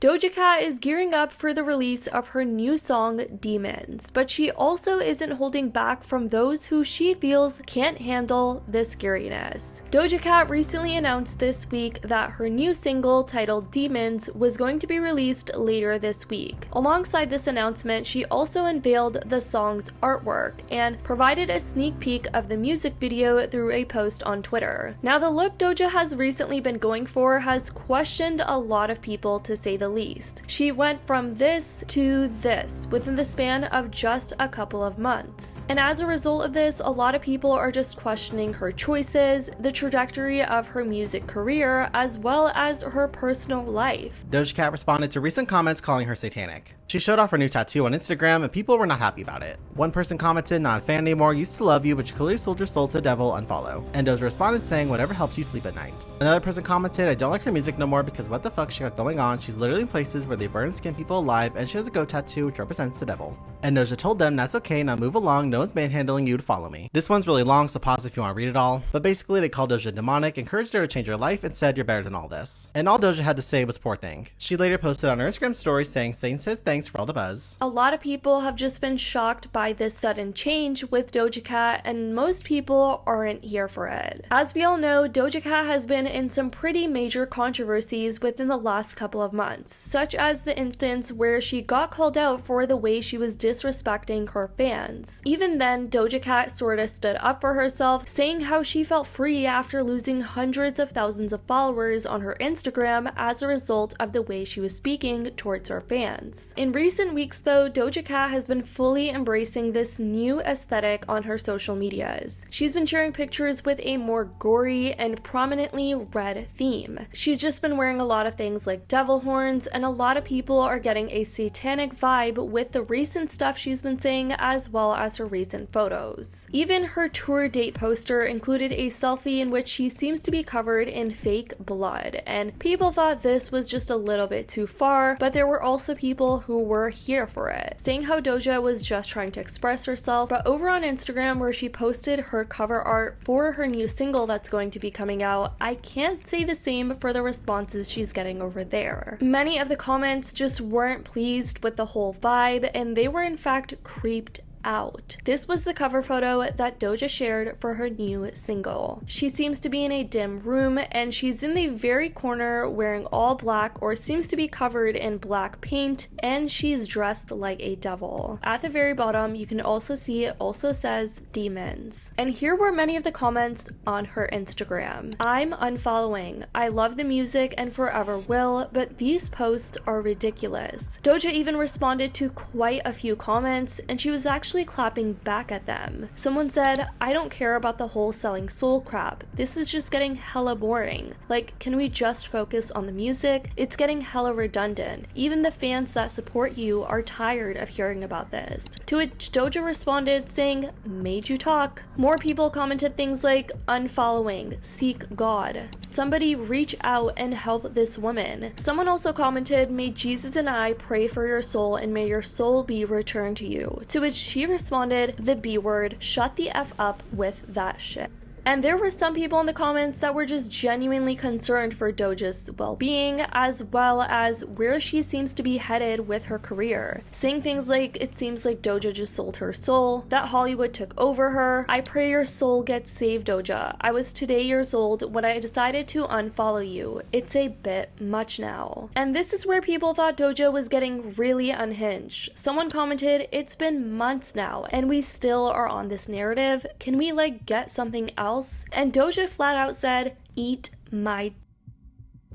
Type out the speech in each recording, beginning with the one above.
Doja Cat is gearing up for the release of her new song, Demons, but she also isn't holding back from those who she feels can't handle the scariness. Doja Cat recently announced this week that her new single, titled Demons, was going to be released later this week. Alongside this announcement, she also unveiled the song's artwork and provided a sneak peek of the music video through a post on Twitter. Now, the look Doja has recently been going for has questioned a lot of people, to say the least. She went from this to this within the span of just a couple of months. And as a result of this, a lot of people are just questioning her choices, the trajectory of her music career, as well as her personal life. Doja Cat responded to recent comments calling her satanic. She showed off her new tattoo on Instagram and people were not happy about it. One person commented, "Not a fan anymore, used to love you, but you clearly sold your soul to the devil, unfollow." And Doja responded saying, "Whatever helps you sleep at night." Another person commented, "I don't like her music no more because what the fuck she got going on, she's literally in places where they burn and skin people alive and she has a goat tattoo which represents the devil." And Doja told them, "That's okay, now move along, no one's manhandling you to follow me." This one's really long, so pause if you want to read it all. But basically they called Doja demonic, encouraged her to change her life, and said, "You're better than all this." And all Doja had to say was poor thing. She later posted on her Instagram story saying, "Satan says thanks for all the buzz." A lot of people have just been shocked by this sudden change with Doja Cat, and most people aren't here for it. As we all know, Doja Cat has been in some pretty major controversies within the last couple of months, such as the instance where she got called out for the way she was disrespecting her fans. Even then, Doja Cat sorta stood up for herself, saying how she felt free after losing hundreds of thousands of followers on her Instagram as a result of the way she was speaking towards her fans. In recent weeks though, Doja Cat has been fully embracing this new aesthetic on her social medias. She's been sharing pictures with a more gory and prominently red theme. She's just been wearing a lot of things like devil horns, and a lot of people are getting a satanic vibe with the recent stuff she's been saying as well as her recent photos. Even her tour date poster included a selfie in which she seems to be covered in fake blood, and people thought this was just a little bit too far, but there were also people who were here for it, saying how Doja was just trying to express herself. But over on Instagram, where she posted her cover art for her new single that's going to be coming out, I can't say the same for the responses she's getting over there. Many of the comments just weren't pleased with the whole vibe, and they were in fact creeped out. This was the cover photo that Doja shared for her new single. She seems to be in a dim room, and she's in the very corner wearing all black, or seems to be covered in black paint, and she's dressed like a devil. At the very bottom, you can also see it also says Demons. And here were many of the comments on her Instagram. "I'm unfollowing. I love the music and forever will, but these posts are ridiculous." Doja even responded to quite a few comments, and she was actually clapping back at them. Someone said, "I don't care about the whole selling soul crap. This is just getting hella boring. Like, can we just focus on the music? It's getting hella redundant. Even the fans that support you are tired of hearing about this." To which Doja responded saying, "Made you talk." More people commented things like, "Unfollowing, seek God. Somebody reach out and help this woman." Someone also commented, "May Jesus and I pray for your soul and may your soul be returned to you." To which she responded, "The B word, shut the F up with that shit." And there were some people in the comments that were just genuinely concerned for Doja's well-being, as well as where she seems to be headed with her career, saying things like, "It seems like Doja just sold her soul, that Hollywood took over her. I pray your soul gets saved, Doja. I was today years old when I decided to unfollow you. It's a bit much now." And this is where people thought Doja was getting really unhinged. Someone commented, "It's been months now and we still are on this narrative. Can we get something else?" And Doja flat out said, "Eat my..."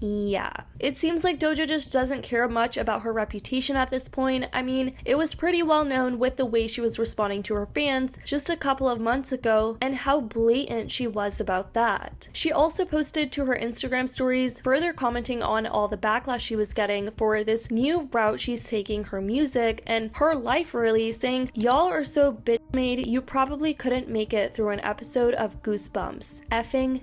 Yeah. It seems like Doja just doesn't care much about her reputation at this point. I mean, it was pretty well known with the way she was responding to her fans just a couple of months ago and how blatant she was about that. She also posted to her Instagram stories further commenting on all the backlash she was getting for this new route she's taking her music and her life, really, saying, "Y'all are so bitch made you probably couldn't make it through an episode of Goosebumps. Effing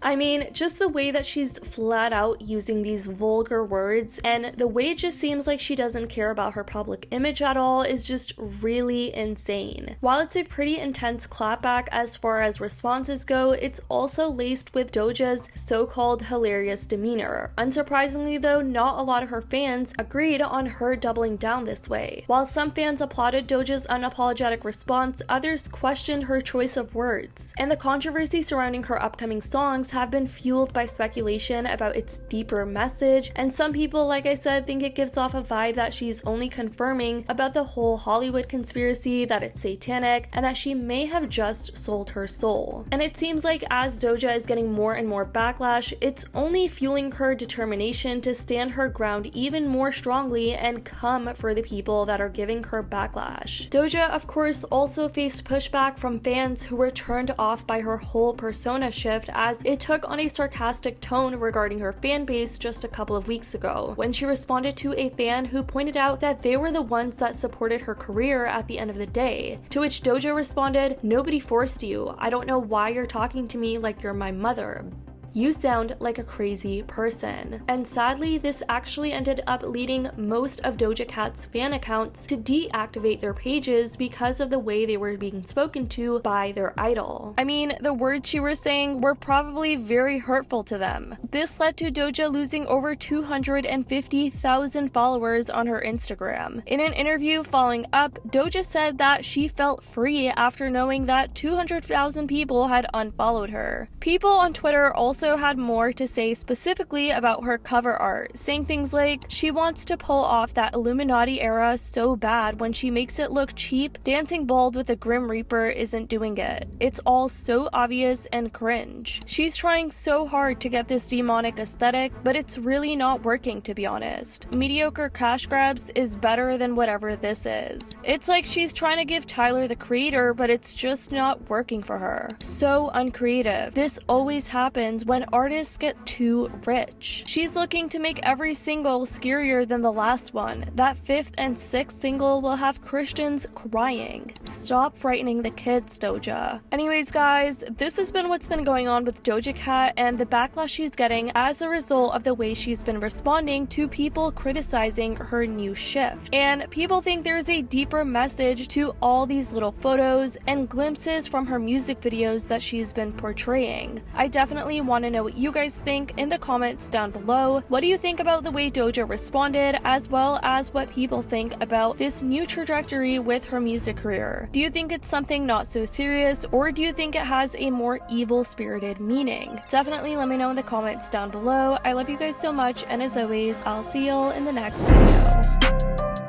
I mean, just the way that she's flat out using these vulgar words and the way it just seems like she doesn't care about her public image at all is just really insane. While it's a pretty intense clapback as far as responses go, it's also laced with Doja's so-called hilarious demeanor. Unsurprisingly though, not a lot of her fans agreed on her doubling down this way. While some fans applauded Doja's unapologetic response, others questioned her choice of words. And the controversy surrounding her upcoming songs have been fueled by speculation about its deeper message, and some people, like I said, think it gives off a vibe that she's only confirming about the whole Hollywood conspiracy, that it's satanic, and that she may have just sold her soul. And it seems like as Doja is getting more and more backlash, it's only fueling her determination to stand her ground even more strongly and come for the people that are giving her backlash. Doja, of course, also faced pushback from fans who were turned off by her whole persona shift, as it took on a sarcastic tone regarding her fan base just a couple of weeks ago, when she responded to a fan who pointed out that they were the ones that supported her career at the end of the day, to which Doja responded, "Nobody forced you. I don't know why you're talking to me like you're my mother. You sound like a crazy person." And sadly, this actually ended up leading most of Doja Cat's fan accounts to deactivate their pages because of the way they were being spoken to by their idol. I mean, the words she was saying were probably very hurtful to them. This led to Doja losing over 250,000 followers on her Instagram. In an interview following up, Doja said that she felt free after knowing that 200,000 people had unfollowed her. People on Twitter also had more to say specifically about her cover art, saying things like, "She wants to pull off that Illuminati era so bad when she makes it look cheap, dancing bald with a Grim Reaper isn't doing it. It's all so obvious and cringe. She's trying so hard to get this demonic aesthetic, but it's really not working, to be honest. Mediocre cash grabs is better than whatever this is. It's like she's trying to give Tyler the Creator, but it's just not working for her. So uncreative. This always happens when artists get too rich. She's looking to make every single scarier than the last one. That 5th and 6th single will have Christians crying. Stop frightening the kids, Doja." Anyways guys, this has been what's been going on with Doja Cat and the backlash she's getting as a result of the way she's been responding to people criticizing her new shift. And people think there's a deeper message to all these little photos and glimpses from her music videos that she's been portraying. I definitely want to know what you guys think in the comments down below. What do you think about the way Doja responded, as well as what people think about this new trajectory with her music career? Do you think it's something not so serious, or do you think it has a more evil-spirited meaning? Definitely let me know in the comments down below. I love you guys so much, and as always, I'll see y'all in the next video.